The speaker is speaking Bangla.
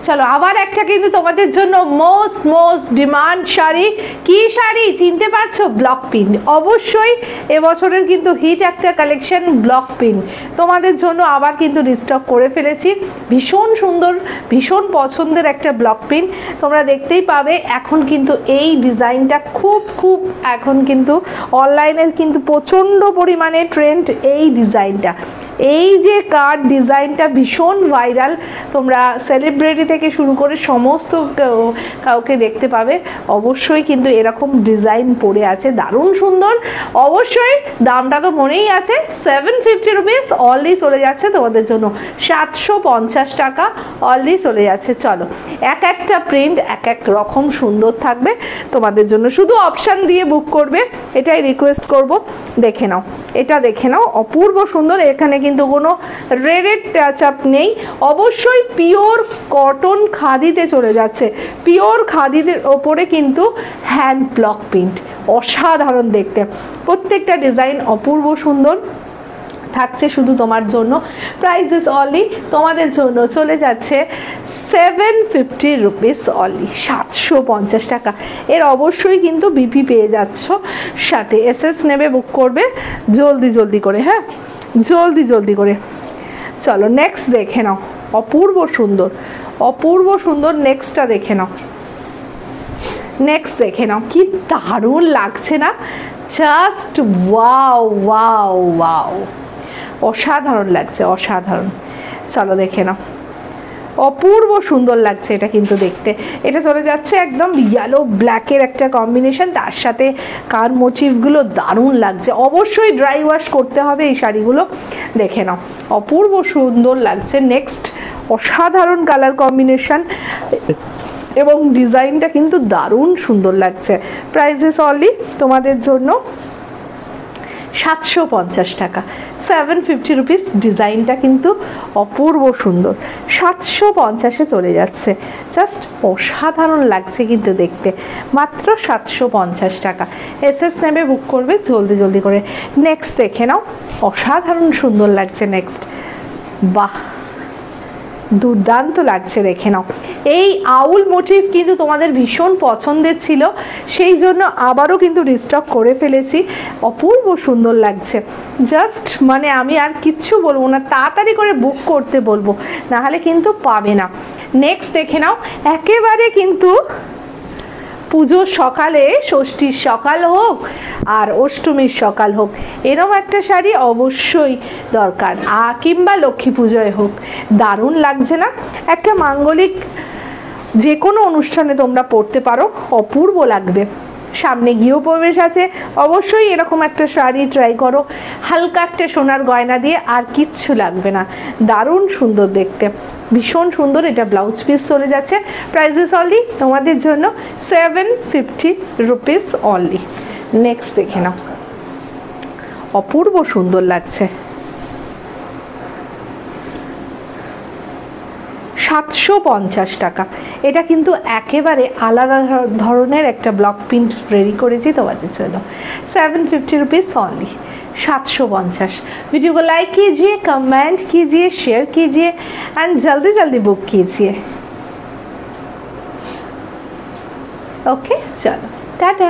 চলো আবার একটা কিন্তু তোমাদের জন্য মোস্ট ডিমান্ড শাড়ি। কি শাড়ি চিনতে পারছো? Block print. অবশ্যই এবছরের কিন্তু হিট একটা কালেকশন ব্লক প্রিন্ট, তোমাদের জন্য আবার কিন্তু রিস্টক করে ফেলেছি। ভীষণ সুন্দর, ভীষণ পছন্দের একটা ব্লক প্রিন্ট, তোমরা দেখতেই পাবে। এখন কিন্তু এই ডিজাইনটা খুব এখন কিন্তু অনলাইনের কিন্তু প্রচণ্ড পরিমাণে ট্রেন্ড এই ডিজাইনটা। এই যে কার্ড ডিজাইনটা ভীষণ ভাইরাল, তোমরা সেলিব্রিটি থেকে শুরু করে সমস্ত কাউকে দেখতে পাবে অবশ্যই কিন্তু এরকম ডিজাইন পড়ে আছে, দারুণ সুন্দর। অবশ্যই দামটা তো মনেই আছে, 750 রুপিস অনলি চলে যাচ্ছে তোমাদের জন্য, 750 টাকা অনলি চলে যাচ্ছে। চলো এক একটা প্রিন্ট এক এক রকম সুন্দর থাকবে তোমাদের জন্য, শুধু অপশান দিয়ে বুক করবে এটাই রিকোয়েস্ট করব। দেখে নাও, এটা দেখে নাও, অপূর্ব সুন্দর। এখানে কিন্তু কোনো রেডেড টাচ আপ নেই, অবশ্যই পিওর কটন খাদিতে চলে যাচ্ছে, পিওর খাদিদের ওপরে কিন্তু হ্যান্ড ব্লক প্রিন্ট, অসাধারণ দেখতে। প্রত্যেকটা ডিজাইন অপূর্ব সুন্দর থাকছে শুধু তোমার জন্য। প্রাইস ইজ অনলি তোমাদের জন্য চলে যাচ্ছে 750 রুপিস অনলি, 750 টাকা। এর অবশ্যই কিন্তু বিপি পেয়ে যাচ্ছ সাথে। এসএস নেবে বুক করবে জলদি করে, হ্যাঁ জলদি করে। চলো নেক্সট দেখে নাও, অপূর্ব সুন্দর। নেক্সটটা দেখে নাও, কি দারুণ লাগছে না? জাস্ট ওয়াও, অসাধারণ লাগছে, অসাধারণ। চলো দেখে নাও, অপূর্ব সুন্দর লাগছে এটা কিন্তু দেখতে। এটা চলে যাচ্ছে একদম ইয়েলো ব্ল্যাকের একটা কম্বিনেশন, তার সাথে কার মোটিভগুলো দারুণ লাগছে। অবশ্যই ড্রাই ওয়াশ করতে হবে এই শাড়িগুলো, দেখে নাও অপূর্ব সুন্দর লাগছে। নেক্সট অসাধারণ কালার কম্বিনেশন এবং ডিজাইনটা কিন্তু দারুণ সুন্দর লাগছে। প্রাইসেস অনলি তোমাদের জন্য 750 টাকা, 750 রুপিস। ডিজাইনটা কিন্তু অপূর্ব সুন্দর, 750-এ চলে যাচ্ছে। জাস্ট অসাধারণ লাগছে কিন্তু দেখতে, মাত্র 750 টাকা। এসএস নেবে বুক করবে জলদি করে। নেক্সট দেখে নাও, অসাধারণ সুন্দর লাগছে। নেক্সট বাহ, দুর্দান্ত লাগছে, দেখে নাও। এই আউল মোটিভ কিন্তু তোমাদের ভীষণ পছন্দের ছিল, সেই জন্য আবারও কিন্তু রিস্টক করে ফেলেছি। অপূর্ব সুন্দর লাগছে, জাস্ট মানে আমি আর কিচ্ছু বলবো না, তাড়াতাড়ি করে বুক করতে বলবো, নাহলে কিন্তু পাবে না। নেক্সট দেখে নাও, একেবারে কিন্তু পুজোর সকালে, ষষ্ঠীর সকাল হোক আর অষ্টমীর সকাল হোক, এরকম একটা শাড়ি অবশ্যই দরকার, কিংবা লক্ষ্মী পুজোয় হোক। দারুণ লাগছে না? একটা মাঙ্গলিক যে কোনো অনুষ্ঠানে তোমরা পরতে পারো, অপূর্ব লাগবে। সামনে গৃহপ্রবেশ আছে, অবশ্যই এরকম একটা শাড়ি ট্রাই করো, হালকা একটা সোনার গয়না দিয়ে, আর কিচ্ছু লাগবে না। দারুণ সুন্দর দেখতে, ভীষণ সুন্দর। এটা ব্লাউজ পিস চলে যাচ্ছে। প্রাইসেস অনলি তোমাদের জন্য 750 রুপিস অনলি। নেক্সট দেখে নাও, অপূর্ব সুন্দর লাগছে, 750 টাকা। এটা কিন্তু একেবারে আলাদা ধরনের একটা ব্লক প্রিন্ট রেডি করেছি তোমাদের জন্য, 750 रुपीज़ ऑनली, 750। वीडियो को लाइक कीजिए, कमेंट कीजिए, शेयर कीजिए एंड जल्दी बुक कीजिए। ओके चलो टाटा।